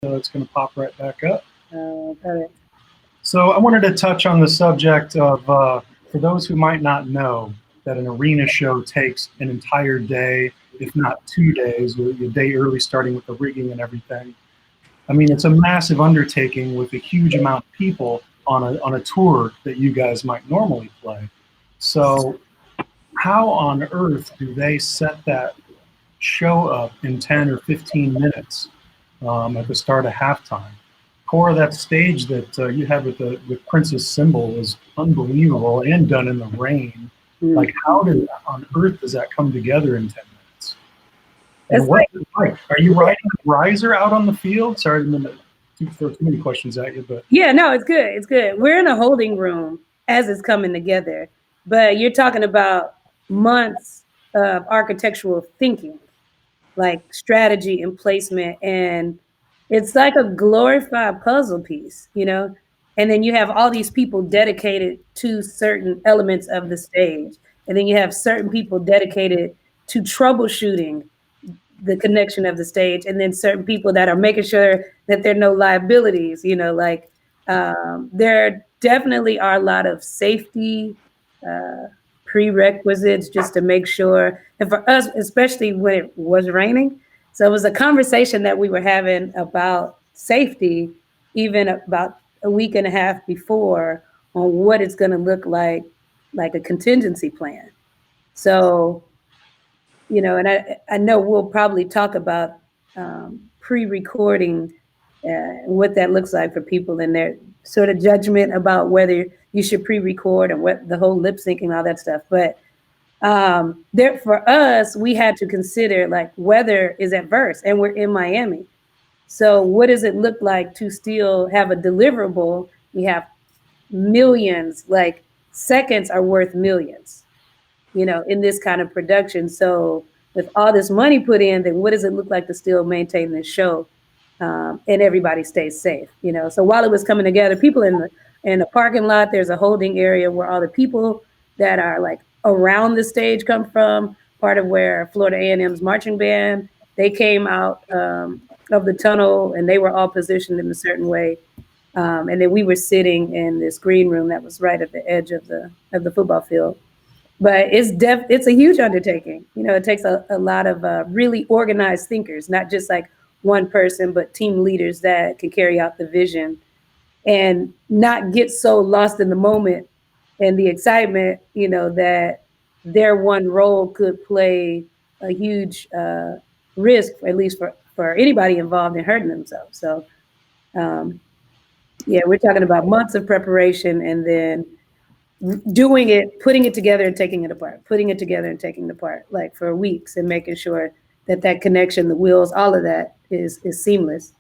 It's going to pop right back up. Got it. So I wanted to touch on the subject of, for those who might not know, that an arena show takes an entire day, if not 2 days, your day early starting with the rigging and everything. I mean, it's a massive undertaking with a huge amount of people on a tour that you guys might normally play. So how on earth do they set that show up in 10 or 15 minutes at the start of halftime? Cora, that stage that you had with Prince's Symbol was unbelievable and done in the rain. Like, how on earth does that come together in 10 minutes? And It's what's like, it like? Are you riding a riser out on the field? Sorry, I didn't throw too many questions at you, but yeah, no, it's good. It's good. We're in a holding room as it's coming together, but you're talking about months of architectural thinking, like strategy and placement. And it's like a glorified puzzle piece, you know? And then you have all these people dedicated to certain elements of the stage. And then you have certain people dedicated to troubleshooting the connection of the stage, and then certain people that are making sure that there are no liabilities, you know, like there definitely are a lot of safety uh, prerequisites just to make sure, and for us especially when it was raining, so it was a conversation that we were having about safety even about a week and a half before, on what it's going to look like a contingency plan. So, you know, and I know we'll probably talk about pre-recording, what that looks like for people and their sort of judgment about whether you should pre-record and what the whole lip syncing and all that stuff. But there, for us, we had to consider like weather is adverse and we're in Miami. So what does it look like to still have a deliverable? We have millions, like seconds are worth millions, you know, in this kind of production. So with all this money put in, then what does it look like to still maintain this show, and everybody stays safe? You know, so while it was coming together, people in the parking lot, there's a holding area where all the people that are like around the stage come from. Part of where Florida A&M's marching band, they came out of the tunnel and they were all positioned in a certain way. And then we were sitting in this green room that was right at the edge of the football field. But it's a huge undertaking. You know, it takes a lot of really organized thinkers, not just like one person, but team leaders that can carry out the vision and not get so lost in the moment and the excitement, you know, that their one role could play a huge risk, at least for anybody involved in hurting themselves. So, um, yeah, we're talking about months of preparation and then doing it, putting it together and taking it apart, putting it together and taking it apart, like for weeks, and making sure that that connection, the wheels, all of that is seamless.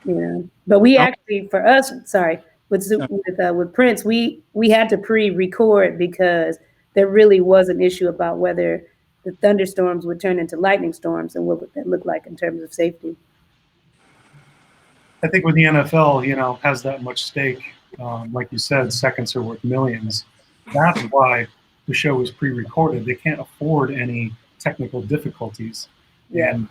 You know, but we actually, for us, sorry, with Prince, we had to pre-record because there really was an issue about whether the thunderstorms would turn into lightning storms and what would that look like in terms of safety. I think when the NFL, has that much stake, like you said, seconds are worth millions. That's why the show was pre-recorded. They can't afford any technical difficulties. Yeah. And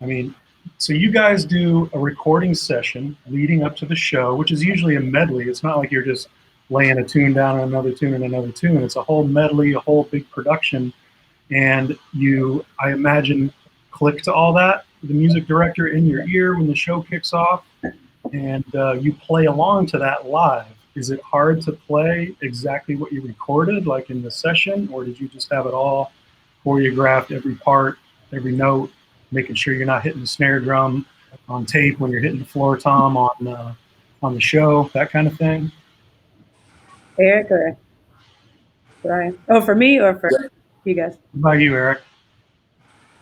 I mean, so you guys do a recording session leading up to the show, which is usually a medley. It's not like you're just laying a tune down and another tune and another tune. It's a whole medley, a whole big production. And you, I imagine, click to all that, the music director in your ear when the show kicks off, and you play along to that live. Is it hard to play exactly what you recorded, like in the session, or did you just have it all choreographed, every part, every note, making sure you're not hitting the snare drum on tape when you're hitting the floor tom on the show, that kind of thing? Eric or Brian? Oh, for me or for you guys? What about you, Eric?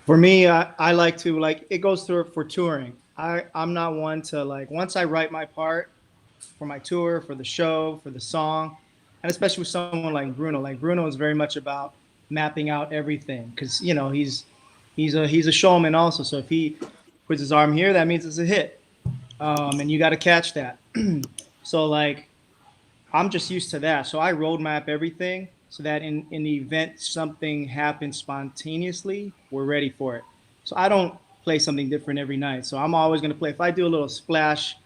For me, I like to like it goes through for touring. I'm not one to like once I write my part for my tour, for the show, for the song, and especially with someone like Bruno. Like Bruno is very much about mapping out everything because he's a showman also. So if he puts his arm here, that means it's a hit, and you got to catch that. So like I'm just used to that. So I roadmap everything so that in the event something happens spontaneously, we're ready for it. So I don't play something different every night. So I'm always going to play. If I do a little splash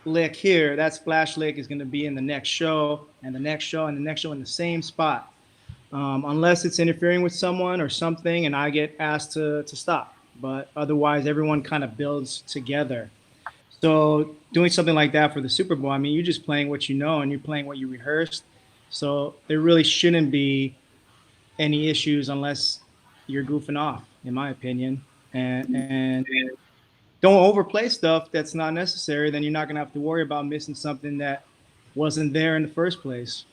lick here, that splash lick is going to be in the next show and the next show and the next show in the same spot. Unless it's interfering with someone or something and I get asked to stop. But otherwise, everyone kind of builds together. So doing something like that for the Super Bowl, I mean, you're just playing what you know and you're playing what you rehearsed. So there really shouldn't be any issues unless you're goofing off, in my opinion. And don't overplay stuff that's not necessary. Then you're not going to have to worry about missing something that wasn't there in the first place.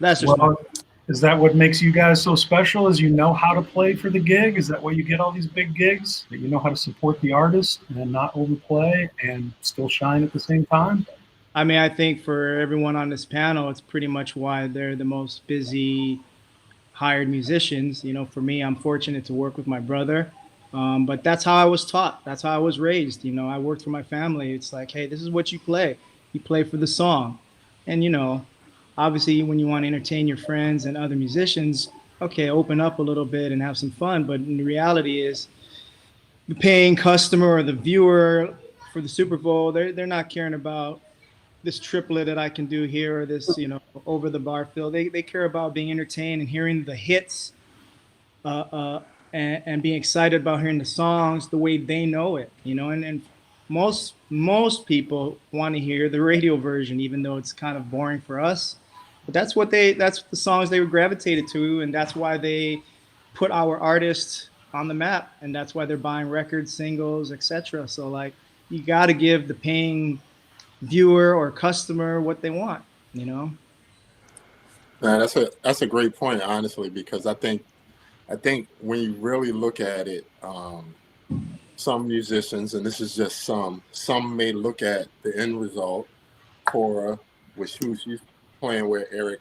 That's just Well, is that what makes you guys so special? Is you know how to play for the gig? Is that why you get all these big gigs? That you know how to support the artist and not overplay and still shine at the same time? I mean, I think for everyone on this panel, it's pretty much why they're the most busy hired musicians. You know, for me, I'm fortunate to work with my brother. But that's how I was taught. That's how I was raised. You know, I worked for my family. It's like, hey, this is what you play. You play for the song. And, you know, obviously when you want to entertain your friends and other musicians, okay, open up a little bit and have some fun. But in reality is the paying customer or the viewer for the Super Bowl, they're not caring about this triplet that I can do here or this, you know, over the bar fill. They care about being entertained and hearing the hits and being excited about hearing the songs the way they know it, you know, and most people want to hear the radio version, even though it's kind of boring for us. But that's the songs they gravitated to, and that's why they put our artists on the map, and that's why they're buying records, singles, etc. So like, you got to give the paying viewer or customer what they want, you know. Man, that's a great point, honestly, because I think when you really look at it, some musicians, and this is just some may look at the end result. Cora, who she's playing with, Eric,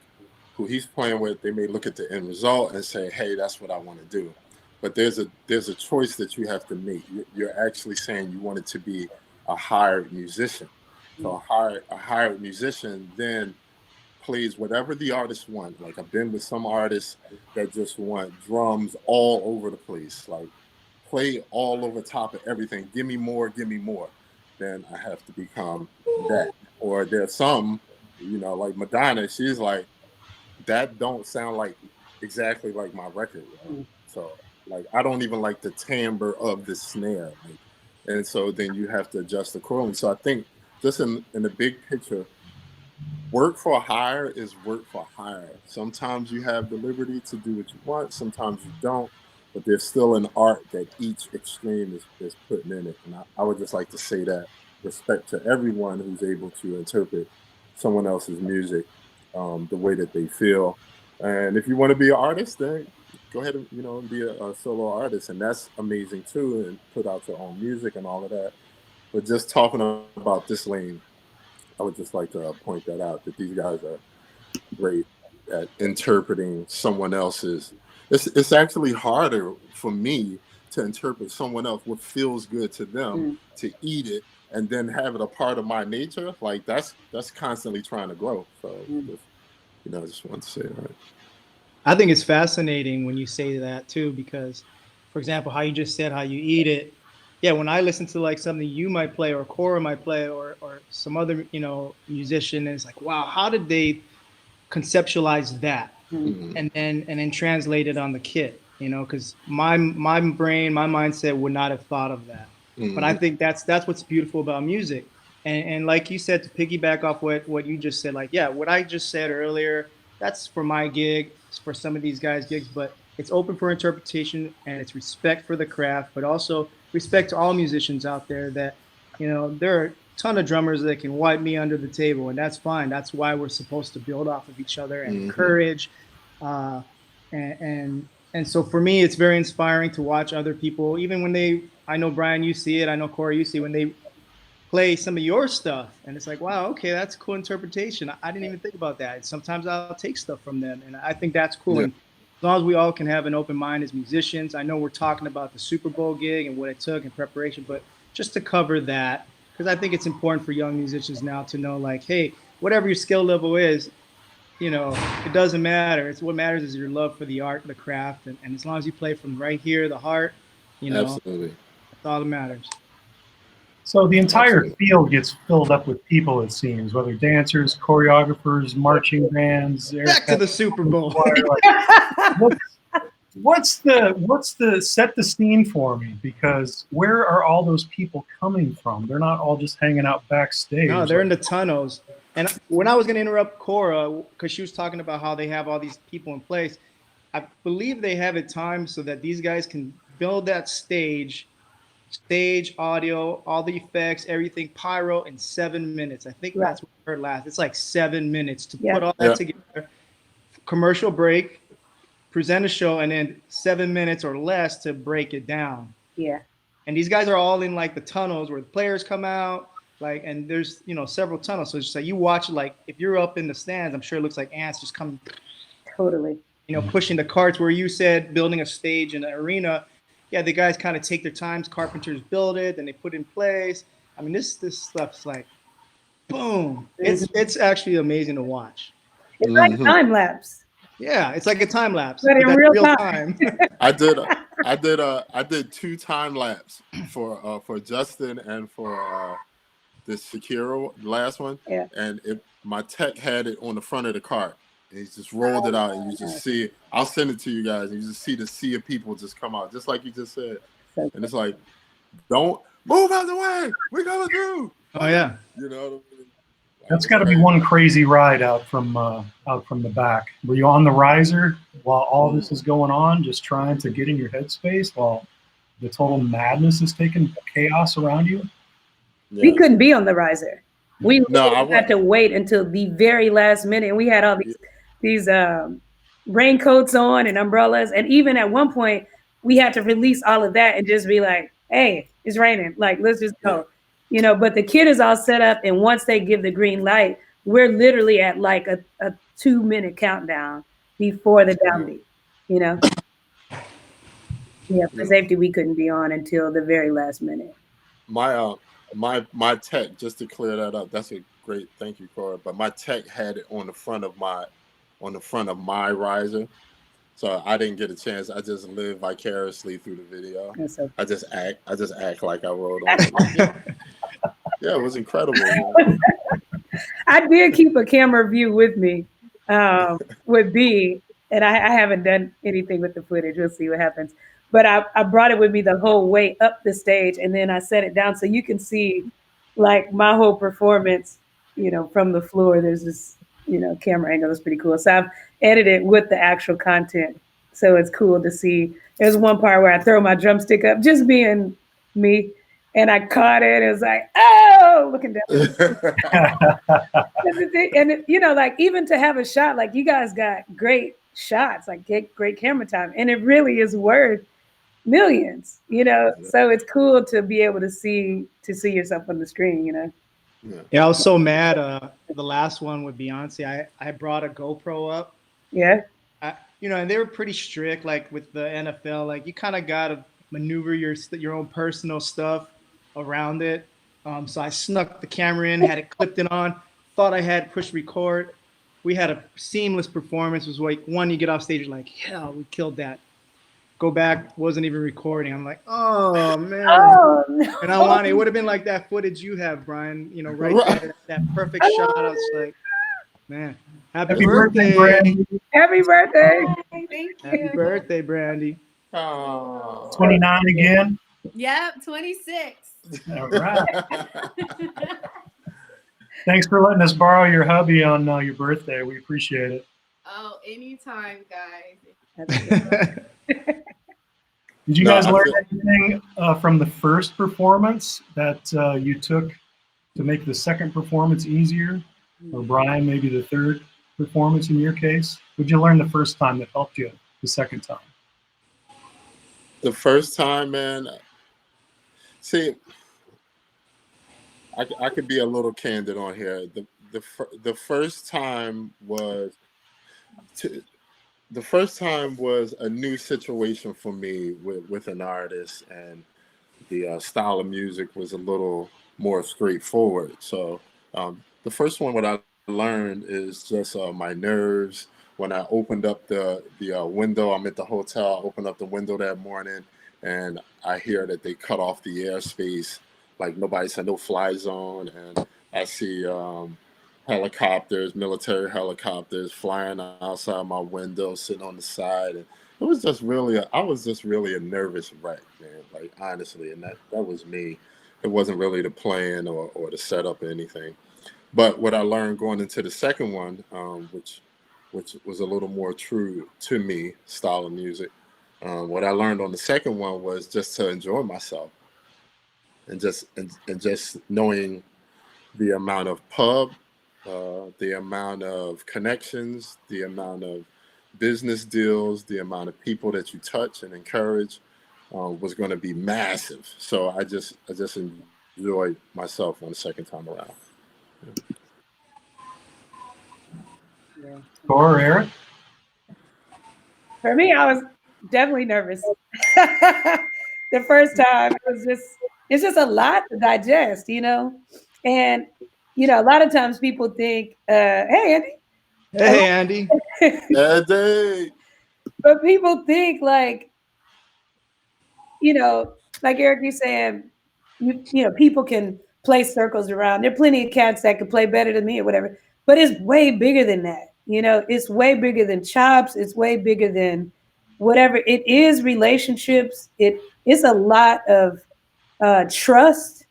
who he's playing with, they may look at the end result and say, "Hey, that's what I want to do." But there's a choice that you have to make. You're actually saying you want it to be a hired musician. So a hired musician then plays whatever the artist wants. Like, I've been with some artists that just want drums all over the place, like play all over top of everything. Give me more, give me more. Then I have to become that. Or there's some, you know, like Madonna, she's like, that don't sound like exactly like my record. Right? So like, I don't even like the timbre of the snare. Like, and so then you have to adjust accordingly. So I think just in the big picture, work for hire is work for hire. Sometimes you have the liberty to do what you want, sometimes you don't, but there's still an art that each extreme is putting in it. And I would just like to say that respect to everyone who's able to interpret someone else's music the way that they feel. And if you want to be an artist, then go ahead and, you know, be a solo artist, and that's amazing too, and put out your own music and all of that. But just talking about this lane, I would just like to point that out, that these guys are great at interpreting someone else's. It's actually harder for me to interpret someone else, what feels good to them, to eat it and then have it a part of my nature. Like, that's constantly trying to grow. So just, you know, I just want to say that. I think it's fascinating when you say that too, because, for example, how you just said how you eat it. Yeah, when I listen to like something you might play or Cora might play or some other, you know, musician, and it's like, wow, how did they conceptualize that and then translate it on the kit? You know, because my brain, my mindset would not have thought of that. But I think that's what's beautiful about music. And like you said, to piggyback off what you just said, like, yeah, what I just said earlier, that's for my gig, it's for some of these guys' gigs, but it's open for interpretation and it's respect for the craft, but also respect to all musicians out there that, you know, there are a ton of drummers that can wipe me under the table, and that's fine. That's why we're supposed to build off of each other and encourage. And so for me, it's very inspiring to watch other people, even when I know Brian, you see it, I know Corey, you see, when they play some of your stuff and it's like, wow, okay, that's a cool interpretation. I didn't even think about that. Sometimes I'll take stuff from them, and I think that's cool. Yeah. And as long as we all can have an open mind as musicians, I know we're talking about the Super Bowl gig and what it took in preparation, but just to cover that, because I think it's important for young musicians now to know, like, hey, whatever your skill level is, you know, it doesn't matter. It's what matters is your love for the art, the craft, and as long as you play from right here, the heart, You know, Absolutely. that's all that matters. So the entire Absolutely. field gets filled up with people, it seems, whether dancers, choreographers, marching bands, Back to the Super Bowl. Like, what's the set the scene for me? Because where are all those people coming from? They're not all just hanging out backstage. No, they're in the tunnels. And when I was going to interrupt Cora, because she was talking about how they have all these people in place, I believe they have it timed so that these guys can build that stage audio, all the effects, everything, pyro in 7 minutes. I think Right. that's what I heard last. It's like 7 minutes to Yeah. put all that together. Commercial break, present a show, and then 7 minutes or less to break it down. Yeah. And these guys are all in like the tunnels where the players come out, like, and there's, you know, several tunnels. So it's just like you watch, like, if you're up in the stands, I'm sure it looks like ants just come, Totally. you know, pushing the carts. Where you said building a stage in an arena, yeah, the guys kind of take their times. Carpenters build it, then they put it in place. I mean, this stuff's like, boom. It's actually amazing to watch. It's like a time lapse, Yeah, it's like a time lapse, but in that's real time. I did 2 time lapse for Justin and for this Shakira last one. Yeah. And my tech had it on the front of the cart. And he just rolled it out, and you just see it. I'll send it to you guys, and you just see the sea of people just come out, just like you just said. So And it's like, don't move out the way. We're coming through. Oh yeah. You know what I mean? That's got to be one crazy ride out from the back. Were you on the riser while all this is going on, just trying to get in your headspace while the total madness is taking chaos around you? we couldn't be on the riser. We I had to wait until the very last minute. And we had all these raincoats on and umbrellas. And even at one point, we had to release all of that and just be like, hey, it's raining. Like, let's just go. You know, but the kid is all set up. And once they give the green light, we're literally at like a 2-minute countdown before the downbeat, you know? Yeah, for safety, we couldn't be on until the very last minute. My tech, just to clear that up, that's a great, thank you, Cora. But my tech had it on the front of my riser, so I didn't get a chance. I just lived vicariously through the video. So I just act like I rode on it. Yeah, it was incredible. I did keep a camera view with me with B, and I haven't done anything with the footage. We'll see what happens. But I brought it with me the whole way up the stage, and then I set it down so you can see like my whole performance, you know, from the floor. There's this, you know, camera angle that's pretty cool. So I've edited with the actual content. So it's cool to see. There's one part where I throw my drumstick up, just being me, and I caught it. It was like, oh, looking down. And you know, like even to have a shot, like you guys got great shots, like get great camera time, and it really is worth millions, you know. So it's cool to be able to see yourself on the screen, you know. Yeah, I was so mad. The last one with Beyonce, I brought a GoPro up. Yeah. You know, and they were pretty strict, like with the NFL, like you kind of got to maneuver your own personal stuff around it. So I snuck the camera in, had it clipped in on, thought I had push record. We had a seamless performance. It was like, one, you get off stage, you're like, hell, we killed that. Go back, wasn't even recording. I'm like, oh man. Oh, no. And it would have been like that footage you have, Brian, you know, right there, that perfect shot. I was like, man, happy birthday, Brandy. Happy birthday. Thank you. Happy birthday, Brandy. 29 again. Yep, 26. All right. Thanks for letting us borrow your hubby on your birthday. We appreciate it. Oh, anytime, guys. Did you guys learn anything from the first performance that you took to make the second performance easier? Or Brian, maybe the third performance in your case? What did you learn the first time that helped you the second time? The first time, man. See, I could be a little candid on here. The first time was a new situation for me with an artist, and the style of music was a little more straightforward. So the first one, what I learned is just my nerves. When I opened up the window, I'm at the hotel, I opened up the window that morning, and I hear that they cut off the airspace, like nobody said, no fly zone, and I see helicopters, military helicopters flying outside my window, sitting on the side, and it was just really, I was just really a nervous wreck, man. Like honestly, and that was me. It wasn't really the plan or the setup or anything. But what I learned going into the second one, which was a little more true to me, style of music. What I learned on the second one was just to enjoy myself, and just knowing the amount of the amount of connections, the amount of business deals, the amount of people that you touch and encourage was going to be massive. So I just enjoyed myself on the second time around. Yeah. Cora, Eric? For me, I was definitely nervous. The first time, it's just a lot to digest, you know? And, you know, a lot of times people think, hey, Andy. Hey, Andy. Eddie. But people think like, you know, like Eric, you saying, you know, people can play circles around. There are plenty of cats that can play better than me or whatever, but it's way bigger than that. You know, it's way bigger than chops. It's way bigger than whatever. It is relationships. It's a lot of trust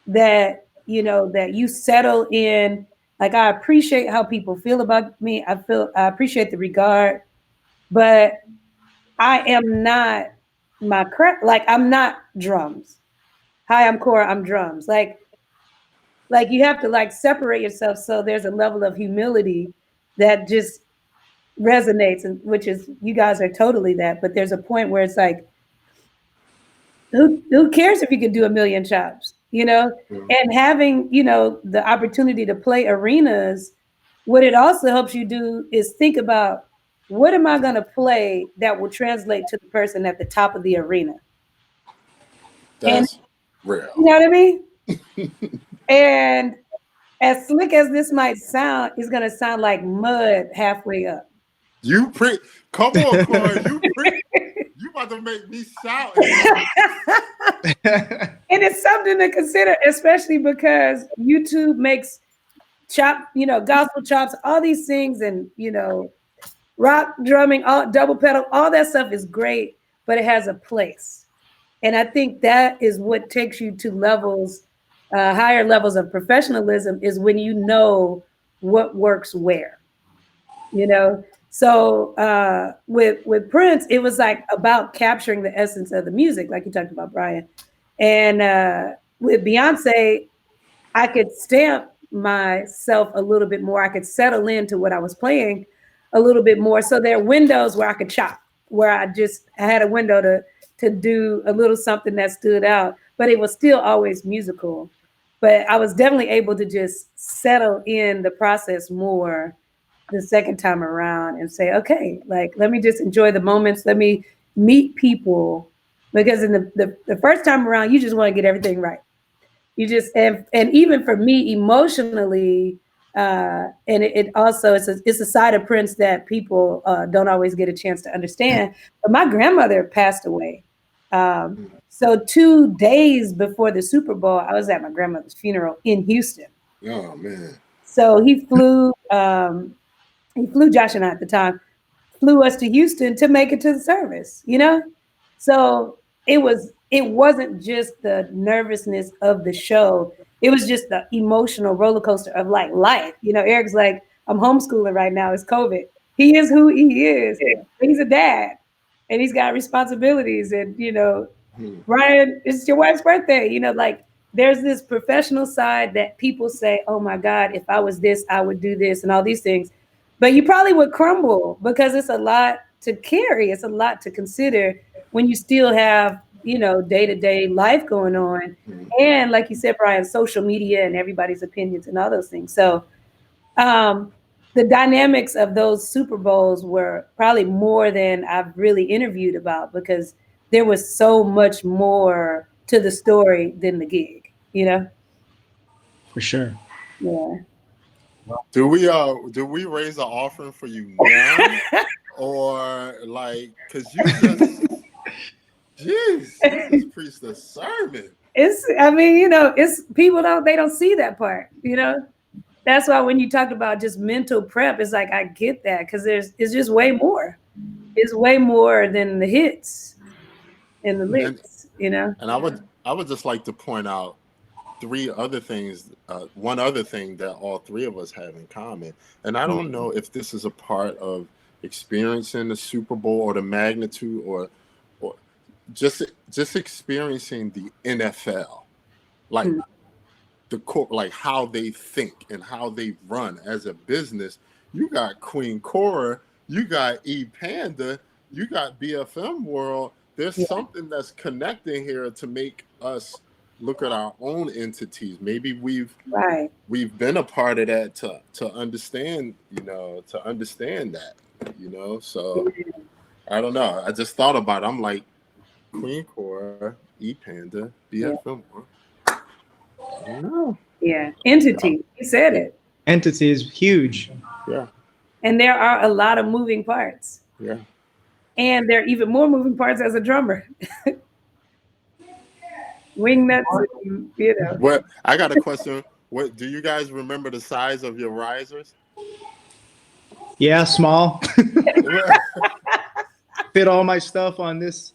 that, you know, that you settle in. Like, I appreciate how people feel about me. I appreciate the regard, but I am not like I'm not drums. Hi, I'm Cora, I'm drums. Like you have to like separate yourself so there's a level of humility that just resonates, and which is, you guys are totally that, but there's a point where it's like, who cares if you can do a million chops, you know? Mm. And having, you know, the opportunity to play arenas, what it also helps you do is think about, what am I going to play that will translate to the person at the top of the arena? That's And real. you know what I mean? And as slick as this might sound, it's going to sound like mud halfway up. Come on, Corey. You about to make me shout. And it's something to consider, especially because YouTube makes gospel chops, all these things, and, you know, rock drumming, all double pedal, all that stuff is great, but it has a place. And I think that is what takes you to levels, higher levels of professionalism, is when you know what works where, you know? So with Prince, it was like about capturing the essence of the music, like you talked about, Brian. And with Beyonce, I could stamp myself a little bit more. I could settle into what I was playing a little bit more. So there are windows where I could chop, where I had a window to do a little something that stood out, but it was still always musical. But I was definitely able to just settle in the process more the second time around and say, okay, like, let me just enjoy the moments. Let me meet people. Because in the first time around, you just want to get everything right. You just, and even for me emotionally, and it also, it's a side of Prince that people don't always get a chance to understand. But my grandmother passed away. So 2 days before the Super Bowl, I was at my grandmother's funeral in Houston. Oh man. So he flew Josh and I at the time, flew us to Houston to make it to the service, you know? So it wasn't just the nervousness of the show. It was just the emotional roller coaster of like life. You know, Eric's like, I'm homeschooling right now. It's COVID. He is who he is. He's a dad and he's got responsibilities. And, you know, Brian, it's your wife's birthday. You know, like, there's this professional side that people say, oh my God, if I was this, I would do this and all these things. But you probably would crumble because it's a lot to carry. It's a lot to consider when you still have, you know, day-to-day life going on. And like you said, Brian, social media and everybody's opinions and all those things. So the dynamics of those Super Bowls were probably more than I've really interviewed about, because there was so much more to the story than the gig, you know? For sure. Yeah. Do we raise an offering for you now? Or like, cause Jeez, you just preached a sermon. I mean, you know, it's people they don't see that part, you know. That's why when you talked about just mental prep, it's like I get that because it's just way more. It's way more than the hits and the And licks, you know. I would just like to point out three other things. One other thing that all three of us have in common, and I don't know if this is a part of experiencing the Super Bowl or the magnitude, or just experiencing the NFL, like like how they think and how they run as a business. You got Queen Cora, you got E Panda, you got BFM World. There's something that's connecting here to make us look at our own entities. Maybe we've been a part of that to understand, that, So I don't know. I just thought about it. I'm like, Queen Cora, E Panda, BFM World. Yeah, entity. He said it. Entity is huge. Yeah. And there are a lot of moving parts. Yeah. And there are even more moving parts as a drummer. Wingnuts, you know. What I got a question. What do you guys remember the size of your risers? Yeah, small. Fit all my stuff on this.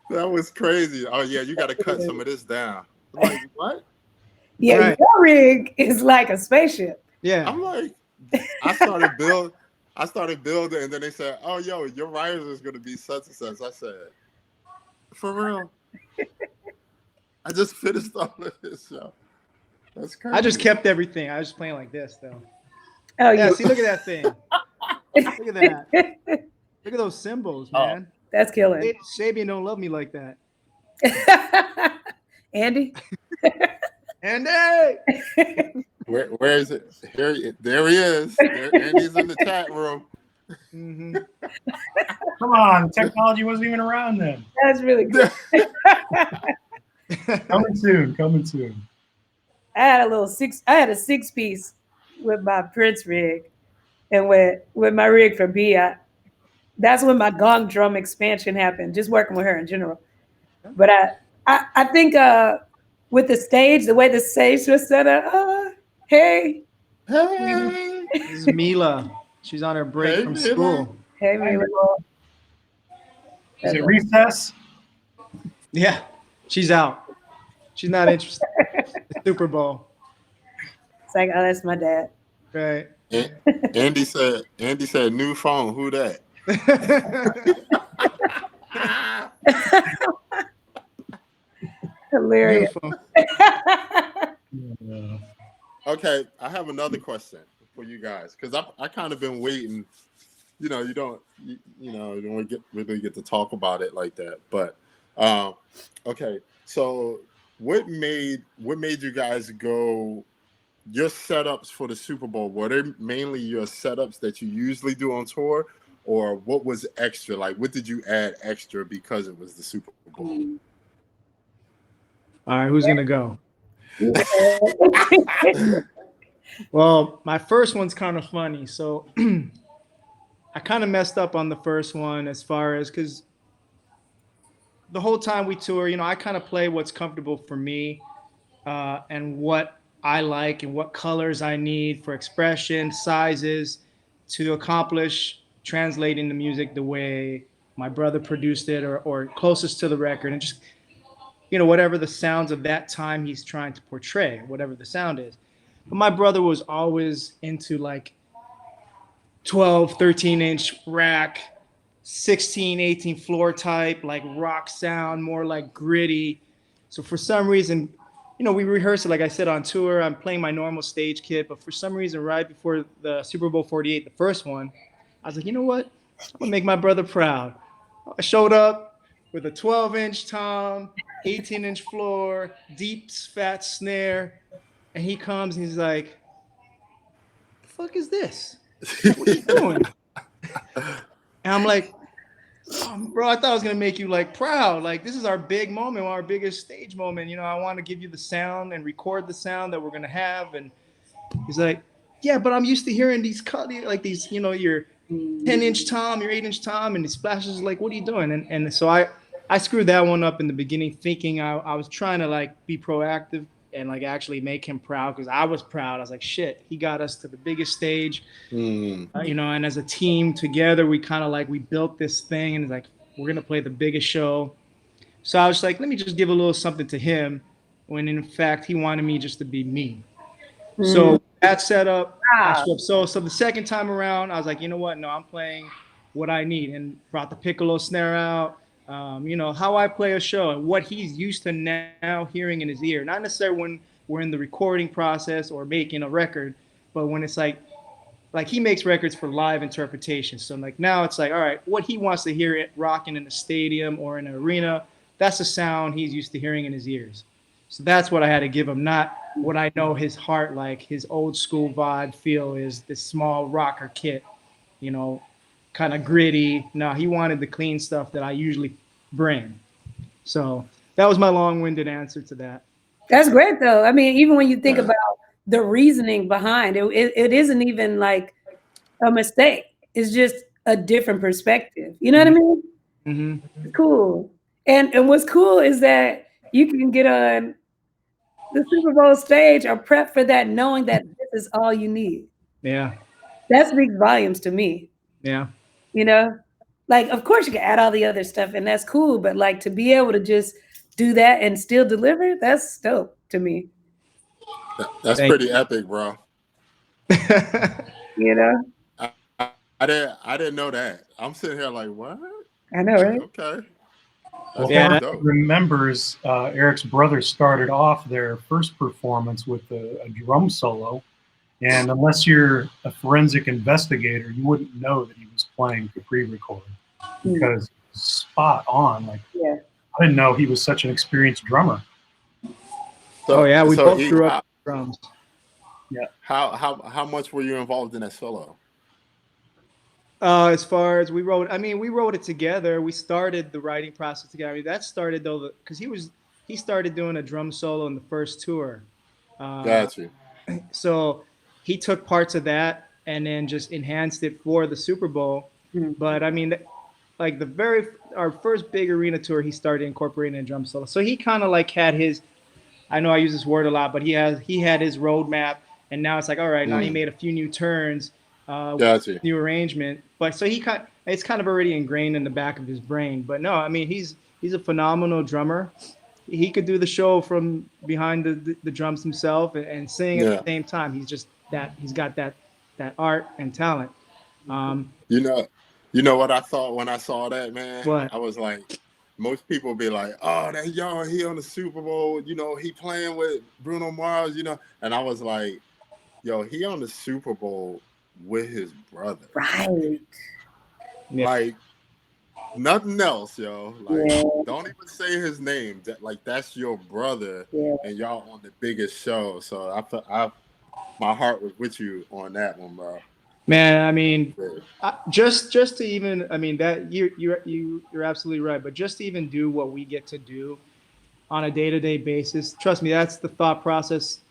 That was crazy. Oh yeah, you got to cut some of this down. I'm like, what? Yeah, Right. your rig is like a spaceship. Yeah. I'm like, I started building, and then they said, "Oh, yo, your riser is going to be such and such." I said, "For real?" I just finished all of this show. That's crazy. I just kept everything. I was just playing like this, though. Oh, Yeah, you. see, look at that thing. Look at that. Look at those symbols, man. That's killing. Sabian don't love me like that. Andy? Andy! Where is it? There he is. Andy's in the chat room. Mm-hmm. Come on, technology wasn't even around then. That's really good. Coming soon. I had a 6-piece with my Prince rig, and with my rig for B, that's when my gong drum expansion happened. Just working with her in general, but I think with the stage, the way the stage was set up, hey, Hey, This is Mila. She's on her break Hey, from Mila. school. hey, Mila. Is it recess? Yeah, she's out. She's not interested. The Super Bowl. It's like, oh, that's my dad. Right. Andy said, new phone. Who that? Hilarious. Okay, I have another question for you guys because I kind of been waiting. You don't really get to talk about it like that. But okay, so what made you guys go? Your setups for the Super Bowl, were they mainly your setups that you usually do on tour, or what was extra? Like, what did you add extra because it was the Super Bowl? All right, who's gonna go? Well, my first one's kind of funny. So I kind of messed up on the first one as far as because the whole time we tour, I kind of play what's comfortable for me and what I like and what colors I need for expression, sizes to accomplish translating the music the way my brother produced it or closest to the record and just, whatever the sounds of that time he's trying to portray, whatever the sound is. But my brother was always into like 12, 13-inch rack, 16, 18 floor type, like rock sound, more like gritty. So for some reason, we rehearsed it, like I said, on tour. I'm playing my normal stage kit, but for some reason, right before the Super Bowl 48, the first one, I was like, you know what? I'm going to make my brother proud. I showed up with a 12-inch tom, 18-inch floor, deep, fat snare, and he comes and he's like, the fuck is this? What are you doing? And I'm like, bro, I thought I was gonna make you like proud. Like this is our big moment, our biggest stage moment. I want to give you the sound and record the sound that we're gonna have. And he's like, yeah, but I'm used to hearing these like these, your 10-inch tom, you're 8-inch tom, and the Splash is like, what are you doing? And so I screwed that one up in the beginning, thinking I was trying to like be proactive and like actually make him proud, because I was proud. I was like, shit, he got us to the biggest stage, you know, and as a team together, we kind of like, we built this thing, and it's like, we're going to play the biggest show. So I was like, let me just give a little something to him, when in fact, he wanted me just to be me. So that setup, I Wow. so the second time around, I was like, you know what? No, I'm playing what I need, and brought the piccolo snare out. You know, how I play a show and what he's used to now hearing in his ear. Not necessarily when we're in the recording process or making a record, but when it's like he makes records for live interpretation. So like now it's like, all right, what he wants to hear it rocking in a stadium or in an arena, that's the sound he's used to hearing in his ears. So that's what I had to give him, not what I know his heart, like his old school vibe feel is this small rocker kit, you know, kind of gritty. No, he wanted the clean stuff that I usually bring. So that was my long-winded answer to that. That's great though. I mean, even when you think about the reasoning behind it, it isn't even like a mistake. It's just a different perspective. You know what I mean? Mm-hmm. It's cool. And what's cool is that you can get on the Super Bowl stage or prep for that, knowing that this is all you need. Yeah. That speaks volumes to me. Yeah. You know, like, of course you can add all the other stuff and that's cool, but like to be able to just do that and still deliver, that's dope to me. That's pretty epic, bro. You know? I didn't know that. I'm sitting here like, what? I know, right? Okay. Well, Yeah, everybody remembers Eric's brother started off their first performance with a drum solo. And unless you're a forensic investigator, you wouldn't know that he was playing for pre-recorded, because spot on. Like, Yeah. I didn't know he was such an experienced drummer. So, yeah, we both grew up with drums. Yeah. How much were you involved in that solo? As far as we wrote it together. We started the writing process together. I mean, that started though because he started doing a drum solo in the first tour. Gotcha. So he took parts of that and then just enhanced it for the Super Bowl. But I mean, like our first big arena tour, he started incorporating a drum solo. So he kind of like had his, I know I use this word a lot, but he had his roadmap, and now it's like, all right, now he made a few new turns, Gotcha. new arrangement. But so it's kind of already ingrained in the back of his brain. But no, I mean, he's a phenomenal drummer. He could do the show from behind the drums himself and sing at the same time. He's got that art and talent. You know what I thought when I saw that, man? What? I was like, most people be like, oh, that y'all, he on the Super Bowl, you know, he playing with Bruno Mars, you know. And I was like, yo, he on the Super Bowl with his brother. Right. Like, nothing else, yo. Like, don't even say his name. That's your brother, and y'all on the biggest show. So my heart was with you on that one, bro. Man, I mean, just to even, I mean, that you're absolutely right. But just to even do what we get to do on a day-to-day basis, trust me, that's the thought process.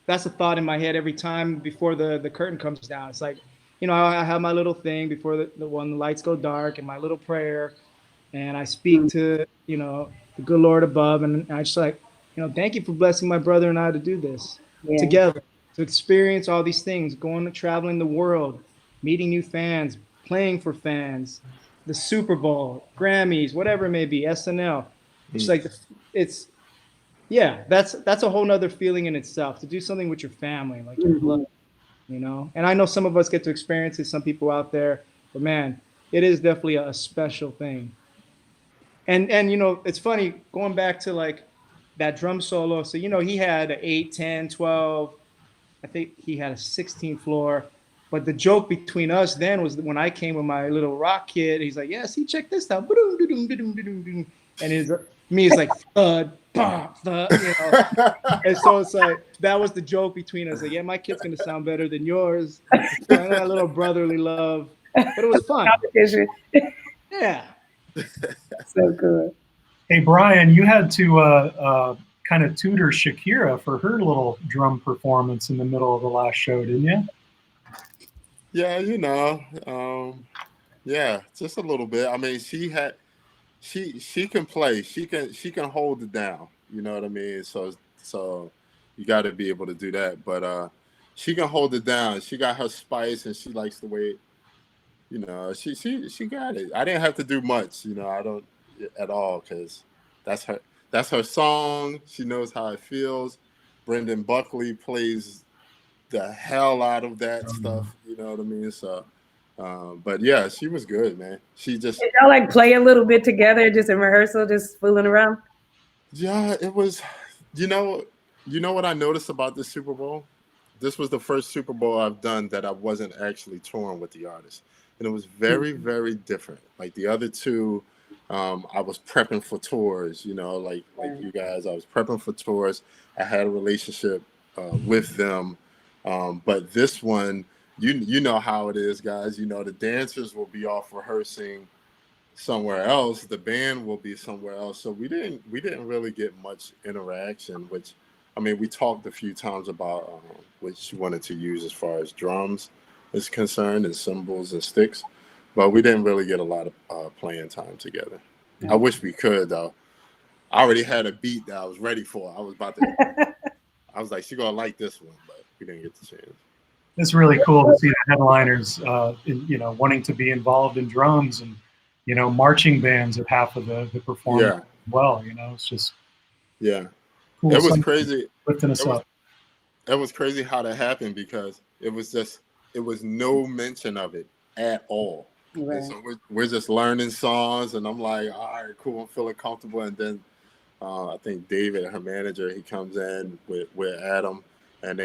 That's the thought in my head every time before the curtain comes down. It's like, you know, I have my little thing before the lights go dark, and my little prayer, and I speak to, you know, the good Lord above, and I just like, you know, thank you for blessing my brother and I to do this together, to experience all these things, traveling the world, meeting new fans, playing for fans, the Super Bowl, Grammys, whatever it may be, SNL. It's like that's a whole nother feeling in itself, to do something with your family, like your blood. You know, and I know some of us get to experience it, some people out there, but man, it is definitely a special thing. And you know, it's funny going back to like that drum solo. So, you know, he had an 8, 10, 12, I think he had a 16 floor. But the joke between us then was when I came with my little rock kit, he's like, yeah, see, check this out. And it's like, thud, thud, you know. And so it's like, that was the joke between us. Like, yeah, my kid's going to sound better than yours. And that little brotherly love. But it was fun. Yeah. So good. Hey, Brian, you had to kind of tutor Shakira for her little drum performance in the middle of the last show, didn't you? Yeah, yeah, just a little bit. I mean, she can play. She can hold it down. You know what I mean? So you got to be able to do that. But she can hold it down. She got her spice, and she likes the way. She got it. I didn't have to do much. I don't at all because that's her. That's her song. She knows how it feels. Brendan Buckley plays the hell out of that stuff. You know what I mean? So, but yeah, she was good, man. She just, Did y'all like play a little bit together, just in rehearsal, just fooling around? yeah, it was, you know, what I noticed about this Super Bowl? This was the first Super Bowl I've done that I wasn't actually touring with the artist, and it was very, very different. Like the other two, I was prepping for tours. Like you guys, I was prepping for tours. I had a relationship with them. But this one, you know how it is, guys. The dancers will be off rehearsing somewhere else. The band will be somewhere else. So we didn't really get much interaction. Which, I mean, we talked a few times about what she wanted to use as far as drums is concerned and cymbals and sticks, but we didn't really get a lot of playing time together. Yeah. I wish we could though. I already had a beat that I was ready for. I was like, she gonna like this one, but we didn't get the chance. It's really cool to see the headliners, wanting to be involved in drums, and marching bands are half of the performance as well. It's just cool. It was crazy. Lifting us up. It was crazy how that happened because it was no mention of it at all. Right. And so we're just learning songs, and I'm like, all right, cool, I'm feeling comfortable. And then I think David, her manager, he comes in with Adam, and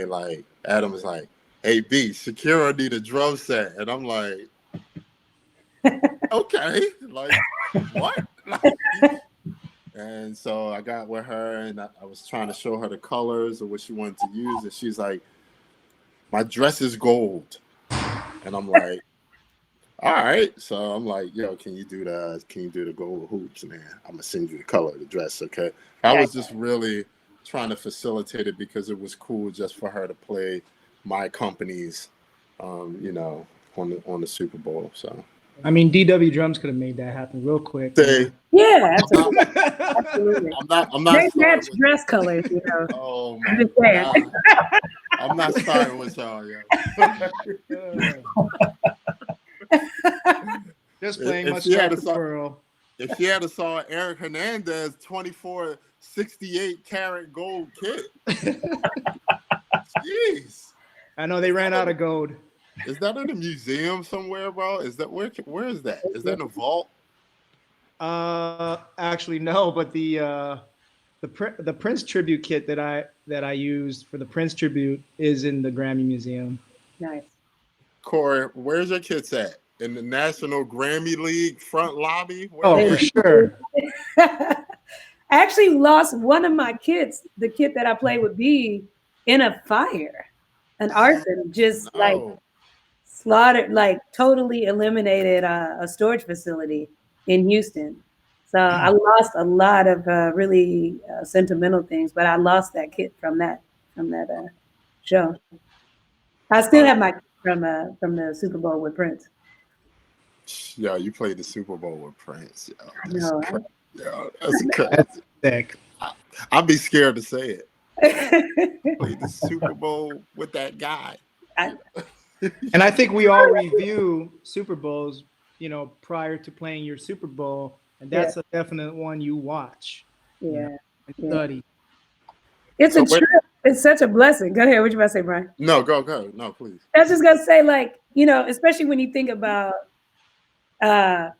Adam is like, hey, B, Shakira need a drum set. And I'm like, okay, like, what? And so I got with her, and I was trying to show her the colors of what she wanted to use. And she's like, my dress is gold. And I'm like, all right. So I'm like, yo, can you do the gold hoops, man? I'm going to send you the color of the dress, okay? I was just really trying to facilitate it because it was cool just for her to play my companies, on the Super Bowl. So I mean, DW Drums could have made that happen real quick. Yeah, absolutely. I'm not. They match dress colors, Oh I'm my just saying. God. I'm not starting with y'all, yo. Just playing If much she had a the song- pearl. If she had saw Eric Hernandez 24 68 karat gold kit, jeez. I know they ran out of gold. Is that in a museum somewhere, bro? Is that where is that? Is that in a vault? Actually no, but the Prince tribute kit that I used for the Prince tribute is in the Grammy Museum. Nice. Corey, where's your kits at? In the National Grammy League front lobby? For sure. I actually lost one of my kits, the kit that I played with B, in a fire. An arson just slaughtered, totally eliminated a storage facility in Houston. So I lost a lot of really sentimental things, but I lost that kit from that show. I still have my from the Super Bowl with Prince. Yeah, you played the Super Bowl with Prince. I know. That's crazy. That's sick. I'd be scared to say it. Played the Super Bowl with that guy. And I think we all review Super Bowls, prior to playing your Super Bowl, and that's a definite one you watch. And study. It's a trip. It's such a blessing. Go ahead. What you about to say, Brian? No, go. No, please. I was just gonna say, especially when you think about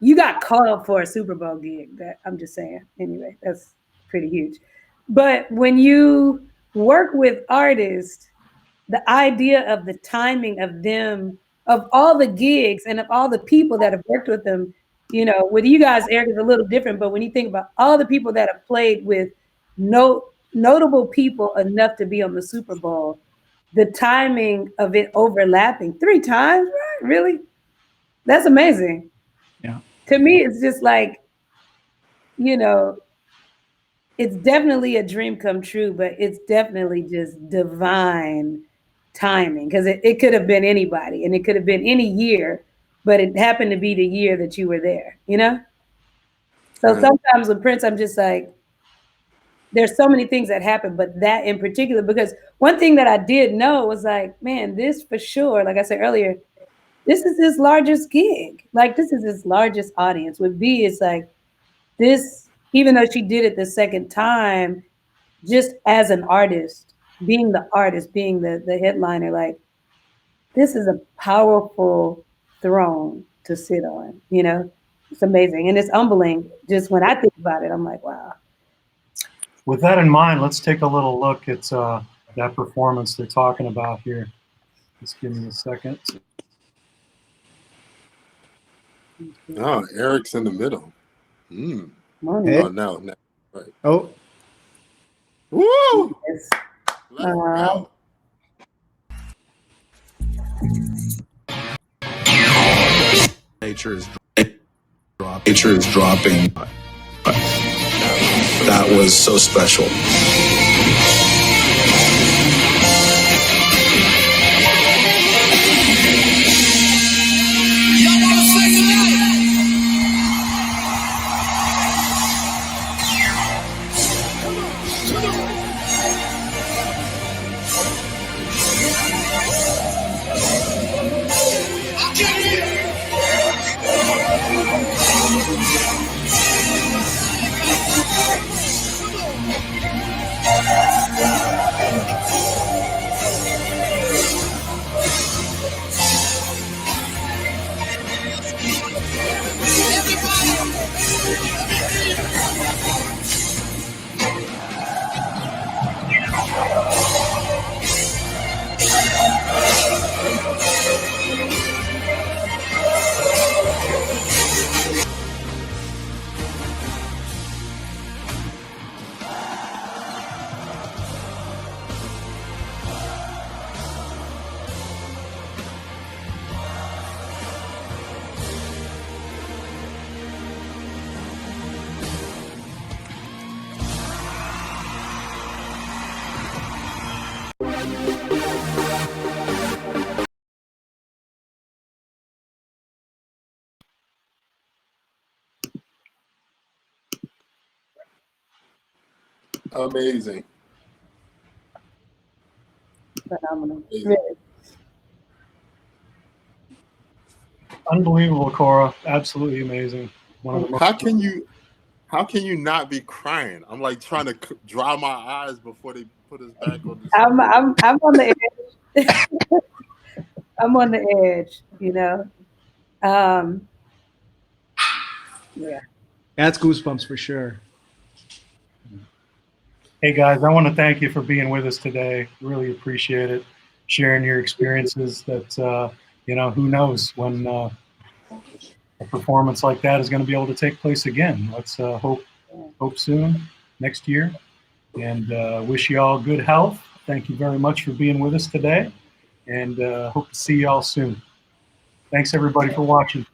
you got called for a Super Bowl gig. That I'm just saying. Anyway, that's pretty huge. But when you work with artists, the idea of the timing of them, of all the gigs and of all the people that have worked with them, with you guys, Eric, is a little different. But when you think about all the people that have played with notable people enough to be on the Super Bowl, the timing of it overlapping 3 times, right? Really? That's amazing. Yeah. To me, it's just like, it's definitely a dream come true, but it's definitely just divine timing, because it could have been anybody and it could have been any year, but it happened to be the year that you were there, you know? So Right. sometimes with Prince, I'm just like, there's so many things that happen, but that in particular, because one thing that I did know was like, man, this for sure, like I said earlier, this is his largest gig. Like, this is his largest audience. With B, it's like this, even though she did it the second time, just as an artist, being the headliner, like, this is a powerful throne to sit on, you know? It's amazing. And it's humbling. Just when I think about it, I'm like, wow. With that in mind, let's take a little look at that performance they're talking about here. Just give me a second. Oh, Eric's in the middle. Mm. Morning. Oh, no. Right. Oh, Woo! Yes. Let's go. Nature is dropping. That was so special. Amazing. Phenomenal. Amazing. Really. Unbelievable, Cora. Absolutely amazing. One of the most. How can you not be crying? I'm like trying to dry my eyes before they put us back on the I'm screen. on the edge. I'm on the edge, you know. Yeah. that's goosebumps for sure. Hey guys, I want to thank you for being with us today. Really appreciate it. Sharing your experiences. That who knows when a performance like that is going to be able to take place again. Let's hope soon, next year, and wish you all good health. Thank you very much for being with us today, and hope to see you all soon. Thanks everybody for watching.